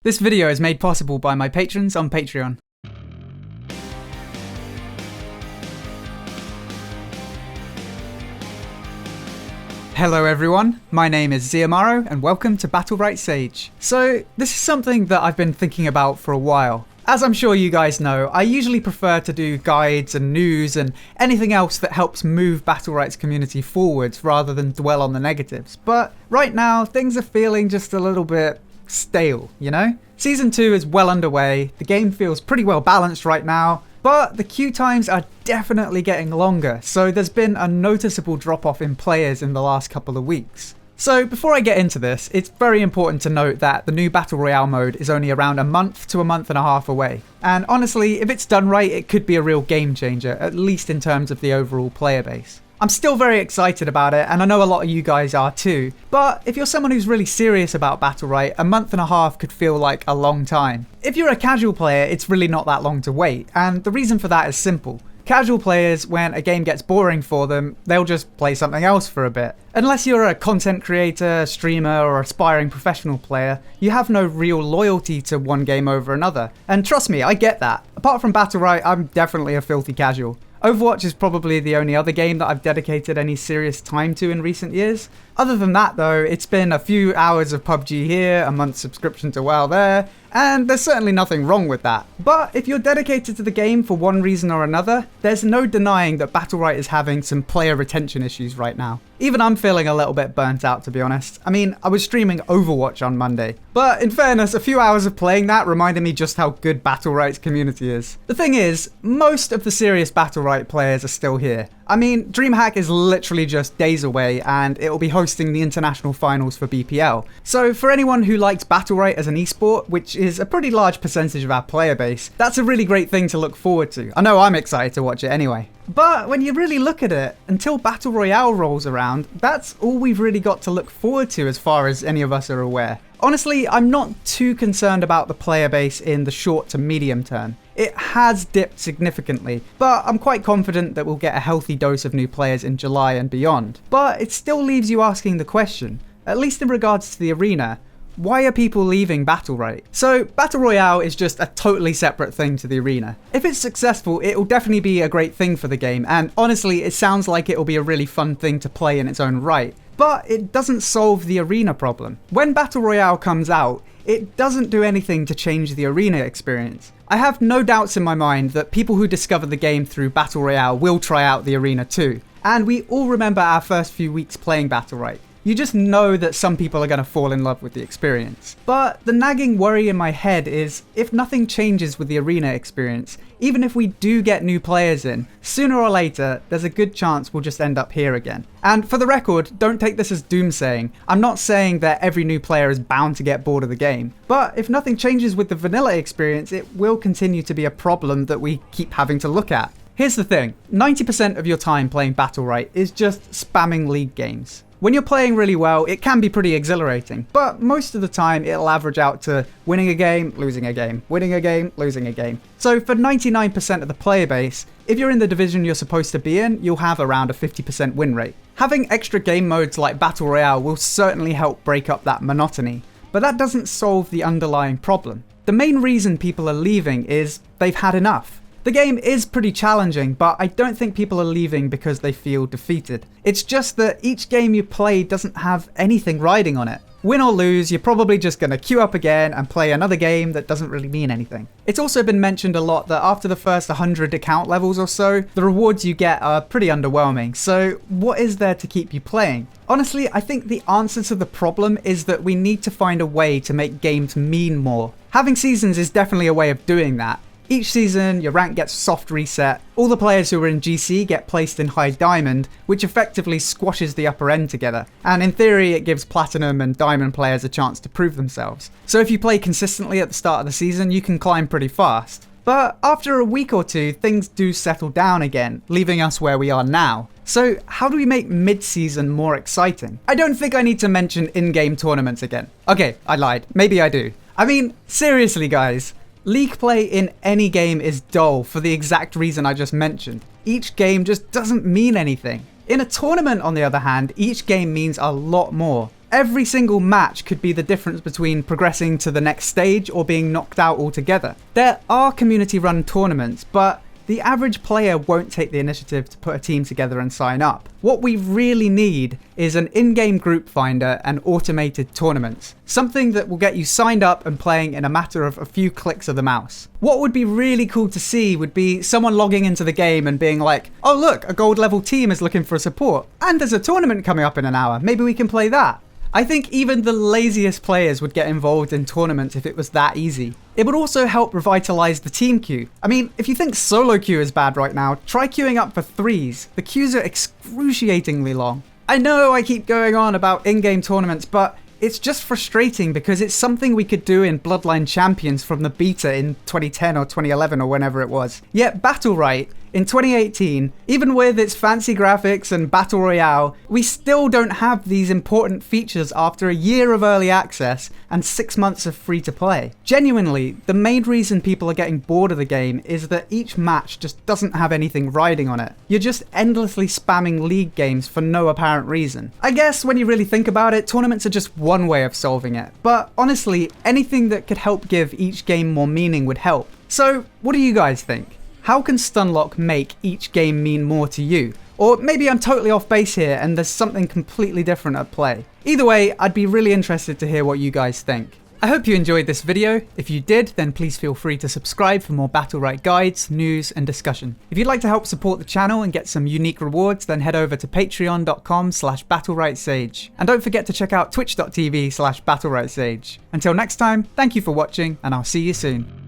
This video is made possible by my patrons on Patreon. Hello everyone, my name is Ziamaro and welcome to Battlerite Sage. So this is something that I've been thinking about for a while. As I'm sure you guys know, I usually prefer to do guides and news and anything else that helps move Battlerite's community forwards rather than dwell on the negatives. But right now, things are feeling just a little bit stale, you know? Season 2 is well underway, the game feels pretty well balanced right now, but the queue times are definitely getting longer, so there's been a noticeable drop-off in players in the last couple of weeks. So before I get into this, it's very important to note that the new Battle Royale mode is only around a month to a month and a half away. And honestly, if it's done right, it could be a real game changer, at least in terms of the overall player base. I'm still very excited about it, and I know a lot of you guys are too, but if you're someone who's really serious about Battlerite, a month and a half could feel like a long time. If you're a casual player, it's really not that long to wait, and the reason for that is simple. Casual players, when a game gets boring for them, they'll just play something else for a bit. Unless you're a content creator, streamer, or aspiring professional player, you have no real loyalty to one game over another. And trust me, I get that. Apart from Battlerite, I'm definitely a filthy casual. Overwatch is probably the only other game that I've dedicated any serious time to in recent years. Other than that though, it's been a few hours of PUBG here, a month's subscription to WoW there, and there's certainly nothing wrong with that. But if you're dedicated to the game for one reason or another, there's no denying that Battlerite is having some player retention issues right now. Even I'm feeling a little bit burnt out, to be honest. I mean, I was streaming Overwatch on Monday, but in fairness, a few hours of playing that reminded me just how good Battlerite's community is. The thing is, most of the serious Battlerite players are still here. I mean, DreamHack is literally just days away and it'll be hosting the international finals for BPL. So for anyone who likes Battlerite as an esport, which is a pretty large percentage of our player base, that's a really great thing to look forward to. I know I'm excited to watch it anyway. But when you really look at it, until Battle Royale rolls around, that's all we've really got to look forward to as far as any of us are aware. Honestly, I'm not too concerned about the player base in the short to medium term. It has dipped significantly, but I'm quite confident that we'll get a healthy dose of new players in July and beyond. But it still leaves you asking the question, at least in regards to the arena, why are people leaving Battlerite? So Battle Royale is just a totally separate thing to the arena. If it's successful, it'll definitely be a great thing for the game, and honestly, it sounds like it'll be a really fun thing to play in its own right. But it doesn't solve the arena problem. When Battle Royale comes out, it doesn't do anything to change the arena experience. I have no doubts in my mind that people who discover the game through Battle Royale will try out the arena too. And we all remember our first few weeks playing Battlerite. You just know that some people are going to fall in love with the experience. But the nagging worry in my head is, if nothing changes with the arena experience, even if we do get new players in, sooner or later, there's a good chance we'll just end up here again. And for the record, don't take this as doomsaying. I'm not saying that every new player is bound to get bored of the game. But if nothing changes with the vanilla experience, it will continue to be a problem that we keep having to look at. Here's the thing, 90% of your time playing Battlerite is just spamming league games. When you're playing really well, it can be pretty exhilarating, but most of the time it'll average out to winning a game, losing a game, winning a game, losing a game. So for 99% of the player base, if you're in the division you're supposed to be in, you'll have around a 50% win rate. Having extra game modes like Battle Royale will certainly help break up that monotony, but that doesn't solve the underlying problem. The main reason people are leaving is they've had enough. The game is pretty challenging, but I don't think people are leaving because they feel defeated. It's just that each game you play doesn't have anything riding on it. Win or lose, you're probably just going to queue up again and play another game that doesn't really mean anything. It's also been mentioned a lot that after the first 100 account levels or so, the rewards you get are pretty underwhelming, so what is there to keep you playing? Honestly, I think the answer to the problem is that we need to find a way to make games mean more. Having seasons is definitely a way of doing that. Each season, your rank gets soft reset, all the players who are in GC get placed in High Diamond, which effectively squashes the upper end together, and in theory it gives Platinum and Diamond players a chance to prove themselves. So if you play consistently at the start of the season, you can climb pretty fast. But after a week or two, things do settle down again, leaving us where we are now. So how do we make mid-season more exciting? I don't think I need to mention in-game tournaments again. Okay, I lied. Maybe I do. I mean, seriously guys. League play in any game is dull for the exact reason I just mentioned. Each game just doesn't mean anything. In a tournament, on the other hand, each game means a lot more. every single match could be the difference between progressing to the next stage or being knocked out altogether. There are community-run tournaments, but the average player won't take the initiative to put a team together and sign up. What we really need is an in-game group finder and automated tournaments. Something that will get you signed up and playing in a matter of a few clicks of the mouse. What would be really cool to see would be someone logging into the game and being like, oh look, a gold level team is looking for support, and there's a tournament coming up in an hour, maybe we can play that. I think even the laziest players would get involved in tournaments if it was that easy. It would also help revitalize the team queue. I mean, if you think solo queue is bad right now, try queuing up for threes. The queues are excruciatingly long. I know I keep going on about in-game tournaments, but it's just frustrating because it's something we could do in Bloodline Champions from the beta in 2010 or 2011 or whenever it was. Yet Battlerite, in 2018, even with its fancy graphics and Battle Royale, we still don't have these important features after a year of early access and 6 months of free to play. Genuinely, the main reason people are getting bored of the game is that each match just doesn't have anything riding on it. You're just endlessly spamming league games for no apparent reason. I guess when you really think about it, tournaments are just one way of solving it. But honestly, anything that could help give each game more meaning would help. So, what do you guys think? How can Stunlock make each game mean more to you? Or maybe I'm totally off base here and there's something completely different at play. Either way, I'd be really interested to hear what you guys think. I hope you enjoyed this video. If you did, then please feel free to subscribe for more Battlerite guides, news, and discussion. If you'd like to help support the channel and get some unique rewards, then head over to patreon.com/battleritesage. And don't forget to check out twitch.tv/battleritesage. Until next time, thank you for watching, and I'll see you soon.